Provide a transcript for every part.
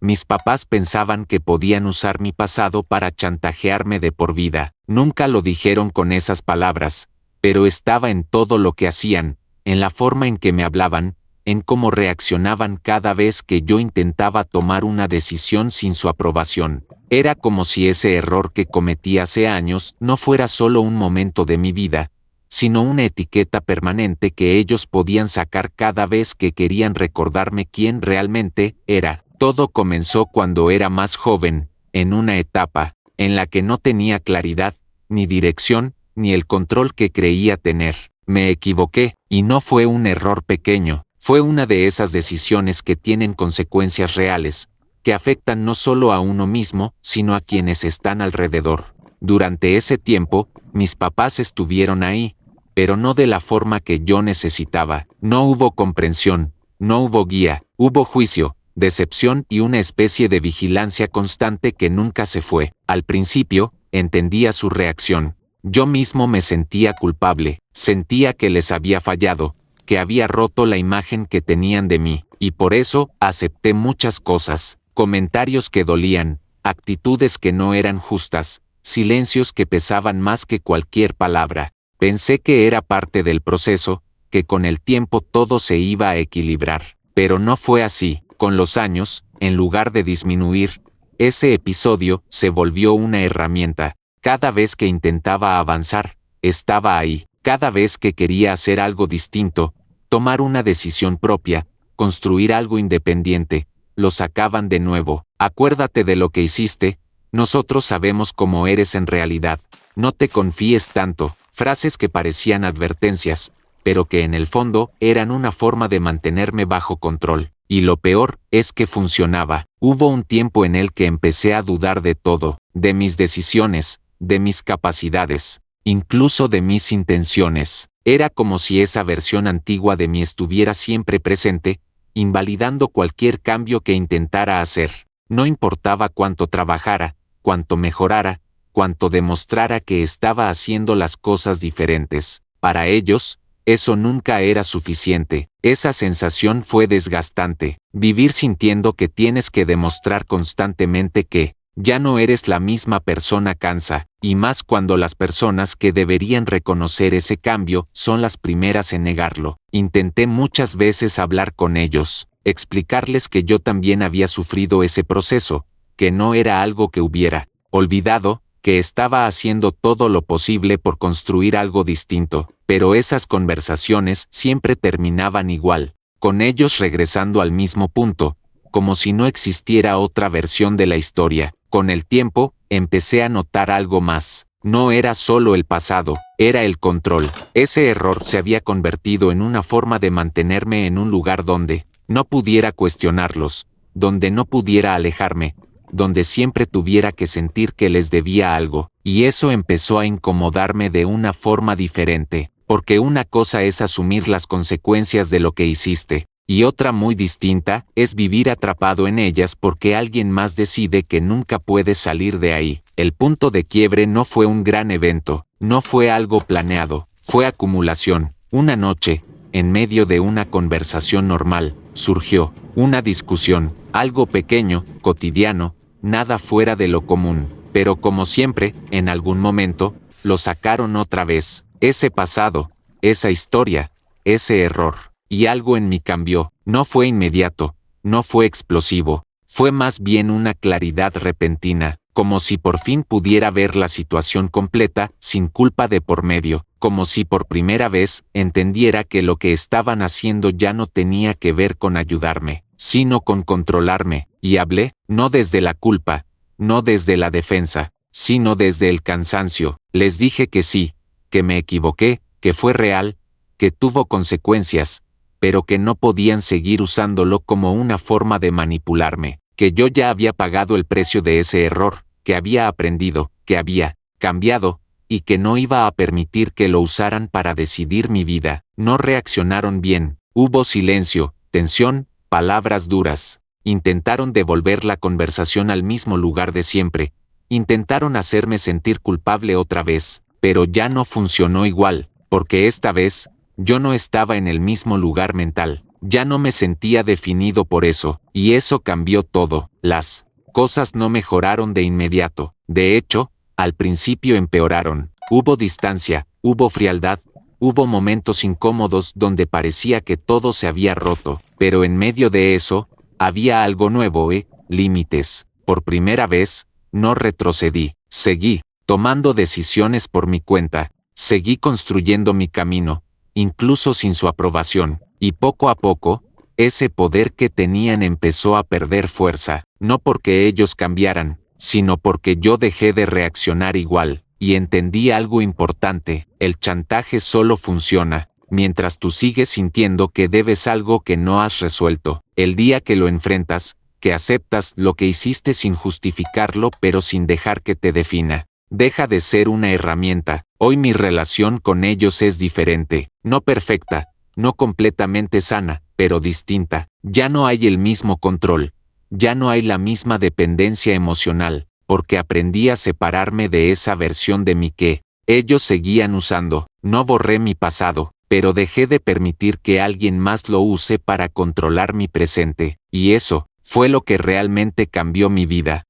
Mis papás pensaban que podían usar mi pasado para chantajearme de por vida. Nunca lo dijeron con esas palabras, pero estaba en todo lo que hacían, en la forma en que me hablaban, en cómo reaccionaban cada vez que yo intentaba tomar una decisión sin su aprobación. Era como si ese error que cometí hace años no fuera solo un momento de mi vida, sino una etiqueta permanente que ellos podían sacar cada vez que querían recordarme quién realmente era. Todo comenzó cuando era más joven, en una etapa en la que no tenía claridad, ni dirección, ni el control que creía tener. Me equivoqué, y no fue un error pequeño, fue una de esas decisiones que tienen consecuencias reales, que afectan no solo a uno mismo, sino a quienes están alrededor. Durante ese tiempo, mis papás estuvieron ahí, pero no de la forma que yo necesitaba. No hubo comprensión, no hubo guía, hubo juicio, decepción y una especie de vigilancia constante que nunca se fue. Al principio, entendía su reacción. Yo mismo me sentía culpable, sentía que les había fallado, que había roto la imagen que tenían de mí, y por eso acepté muchas cosas, comentarios que dolían, actitudes que no eran justas, silencios que pesaban más que cualquier palabra. Pensé que era parte del proceso, que con el tiempo todo se iba a equilibrar, pero no fue así. Con los años, en lugar de disminuir, ese episodio se volvió una herramienta. Cada vez que intentaba avanzar, estaba ahí. Cada vez que quería hacer algo distinto, tomar una decisión propia, construir algo independiente, lo sacaban de nuevo. Acuérdate de lo que hiciste, nosotros sabemos cómo eres en realidad. No te confíes tanto. Frases que parecían advertencias, pero que en el fondo eran una forma de mantenerme bajo control. Y lo peor es que funcionaba. Hubo un tiempo en el que empecé a dudar de todo, de mis decisiones, de mis capacidades, incluso de mis intenciones. Era como si esa versión antigua de mí estuviera siempre presente, invalidando cualquier cambio que intentara hacer. No importaba cuánto trabajara, cuánto mejorara, cuánto demostrara que estaba haciendo las cosas diferentes. Para ellos, eso nunca era suficiente. Esa sensación fue desgastante. Vivir sintiendo que tienes que demostrar constantemente que ya no eres la misma persona cansa, y más cuando las personas que deberían reconocer ese cambio son las primeras en negarlo. Intenté muchas veces hablar con ellos, explicarles que yo también había sufrido ese proceso, que no era algo que hubiera olvidado, que estaba haciendo todo lo posible por construir algo distinto, pero esas conversaciones siempre terminaban igual, con ellos regresando al mismo punto, como si no existiera otra versión de la historia. Con el tiempo, empecé a notar algo más. No era solo el pasado, era el control. Ese error se había convertido en una forma de mantenerme en un lugar donde no pudiera cuestionarlos, donde no pudiera alejarme, donde siempre tuviera que sentir que les debía algo, y eso empezó a incomodarme de una forma diferente, porque una cosa es asumir las consecuencias de lo que hiciste, y otra muy distinta es vivir atrapado en ellas porque alguien más decide que nunca puedes salir de ahí. El punto de quiebre no fue un gran evento, no fue algo planeado, fue acumulación. Una noche, en medio de una conversación normal, surgió una discusión, algo pequeño, cotidiano, nada fuera de lo común, pero como siempre, en algún momento, lo sacaron otra vez, ese pasado, esa historia, ese error, y algo en mí cambió. No fue inmediato, no fue explosivo, fue más bien una claridad repentina, como si por fin pudiera ver la situación completa, sin culpa de por medio, como si por primera vez entendiera que lo que estaban haciendo ya no tenía que ver con ayudarme, sino con controlarme, y hablé, no desde la culpa, no desde la defensa, sino desde el cansancio. Les dije que sí, que me equivoqué, que fue real, que tuvo consecuencias, pero que no podían seguir usándolo como una forma de manipularme, que yo ya había pagado el precio de ese error, que había aprendido, que había cambiado, y que no iba a permitir que lo usaran para decidir mi vida. No reaccionaron bien, hubo silencio, tensión, palabras duras. Intentaron devolver la conversación al mismo lugar de siempre, intentaron hacerme sentir culpable otra vez, pero ya no funcionó igual, porque esta vez, yo no estaba en el mismo lugar mental. Ya no me sentía definido por eso, y eso cambió todo. Las cosas no mejoraron de inmediato. De hecho, al principio empeoraron. Hubo distancia, hubo frialdad, hubo momentos incómodos donde parecía que todo se había roto, pero en medio de eso, había algo nuevo, límites. Por primera vez, no retrocedí. Seguí tomando decisiones por mi cuenta. Seguí construyendo mi camino, incluso sin su aprobación. Y poco a poco, ese poder que tenían empezó a perder fuerza. No porque ellos cambiaran, sino porque yo dejé de reaccionar igual. Y entendí algo importante: el chantaje solo funciona mientras tú sigues sintiendo que debes algo que no has resuelto. El día que lo enfrentas, que aceptas lo que hiciste sin justificarlo pero sin dejar que te defina, deja de ser una herramienta. Hoy mi relación con ellos es diferente, no perfecta, no completamente sana, pero distinta. Ya no hay el mismo control, ya no hay la misma dependencia emocional, porque aprendí a separarme de esa versión de mí que ellos seguían usando. No borré mi pasado, pero dejé de permitir que alguien más lo use para controlar mi presente. Y eso fue lo que realmente cambió mi vida.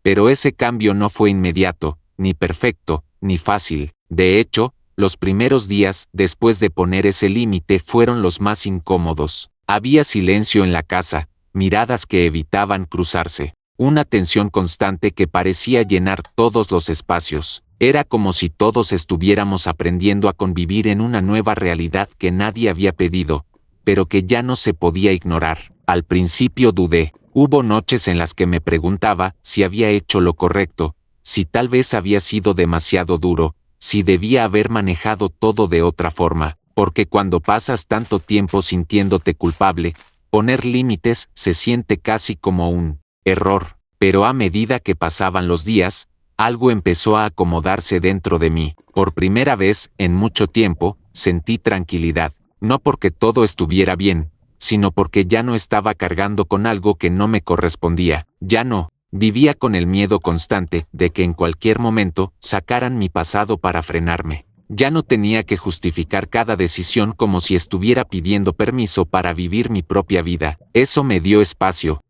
Pero ese cambio no fue inmediato, ni perfecto, ni fácil. De hecho, los primeros días después de poner ese límite fueron los más incómodos. Había silencio en la casa, miradas que evitaban cruzarse, una tensión constante que parecía llenar todos los espacios. Era como si todos estuviéramos aprendiendo a convivir en una nueva realidad que nadie había pedido, pero que ya no se podía ignorar. Al principio dudé. Hubo noches en las que me preguntaba si había hecho lo correcto, si tal vez había sido demasiado duro, si debía haber manejado todo de otra forma, porque cuando pasas tanto tiempo sintiéndote culpable, poner límites se siente casi como un error. Pero a medida que pasaban los días, algo empezó a acomodarse dentro de mí. Por primera vez en mucho tiempo, sentí tranquilidad, no porque todo estuviera bien, sino porque ya no estaba cargando con algo que no me correspondía. Ya no vivía con el miedo constante de que en cualquier momento sacaran mi pasado para frenarme. Ya no tenía que justificar cada decisión como si estuviera pidiendo permiso para vivir mi propia vida. Eso me dio espacio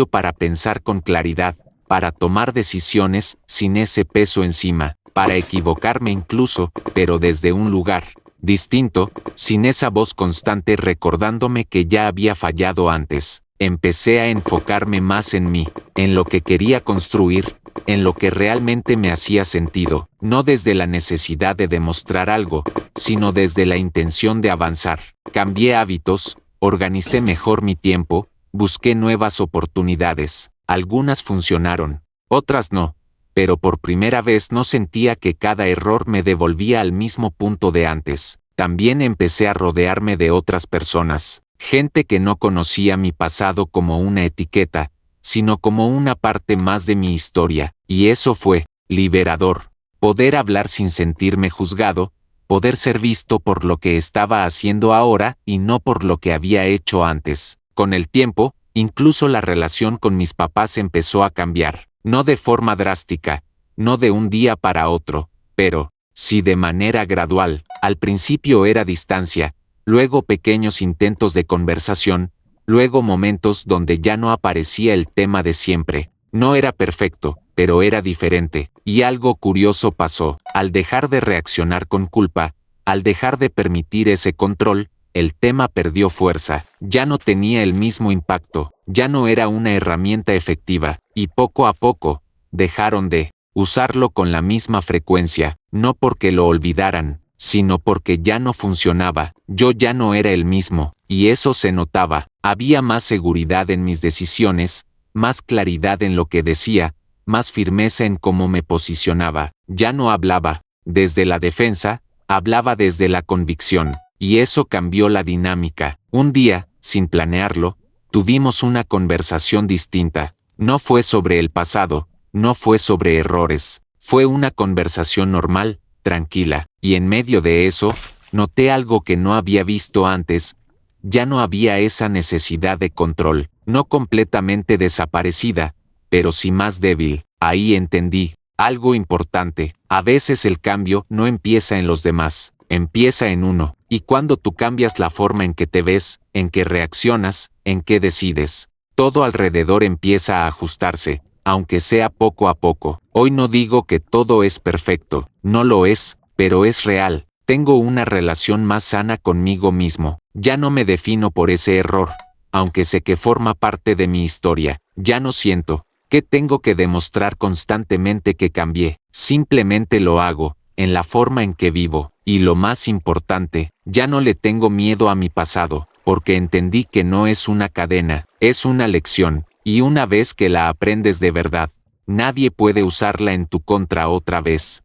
para pensar con claridad, para tomar decisiones sin ese peso encima, para equivocarme incluso, pero desde un lugar distinto, sin esa voz constante recordándome que ya había fallado antes. Empecé a enfocarme más en mí, en lo que quería construir, en lo que realmente me hacía sentido, no desde la necesidad de demostrar algo, sino desde la intención de avanzar. Cambié hábitos, organicé mejor mi tiempo, busqué nuevas oportunidades. Algunas funcionaron, otras no, pero por primera vez no sentía que cada error me devolvía al mismo punto de antes. También empecé a rodearme de otras personas, gente que no conocía mi pasado como una etiqueta, sino como una parte más de mi historia, y eso fue liberador. Poder hablar sin sentirme juzgado, poder ser visto por lo que estaba haciendo ahora y no por lo que había hecho antes. Con el tiempo, incluso la relación con mis papás empezó a cambiar, no de forma drástica, no de un día para otro, pero sí de manera gradual. Al principio era distancia, luego pequeños intentos de conversación, luego momentos donde ya no aparecía el tema de siempre. No era perfecto, pero era diferente, y algo curioso pasó. Al dejar de reaccionar con culpa, al dejar de permitir ese control, el tema perdió fuerza, ya no tenía el mismo impacto, ya no era una herramienta efectiva, y poco a poco, dejaron de usarlo con la misma frecuencia, no porque lo olvidaran, sino porque ya no funcionaba. Yo ya no era el mismo, y eso se notaba. Había más seguridad en mis decisiones, más claridad en lo que decía, más firmeza en cómo me posicionaba. Ya no hablaba desde la defensa, hablaba desde la convicción, y eso cambió la dinámica. Un día, sin planearlo, tuvimos una conversación distinta. No fue sobre el pasado, no fue sobre errores, fue una conversación normal, tranquila, y en medio de eso, noté algo que no había visto antes. Ya no había esa necesidad de control, no completamente desaparecida, pero sí más débil. Ahí entendí algo importante: a veces el cambio no empieza en los demás, empieza en uno, y cuando tú cambias la forma en que te ves, en que reaccionas, en que decides, todo alrededor empieza a ajustarse, aunque sea poco a poco. Hoy no digo que todo es perfecto, no lo es, pero es real. Tengo una relación más sana conmigo mismo. Ya no me defino por ese error, aunque sé que forma parte de mi historia. Ya no siento que tengo que demostrar constantemente que cambié. Simplemente lo hago, en la forma en que vivo. Y lo más importante, ya no le tengo miedo a mi pasado, porque entendí que no es una cadena, es una lección, y una vez que la aprendes de verdad, nadie puede usarla en tu contra otra vez.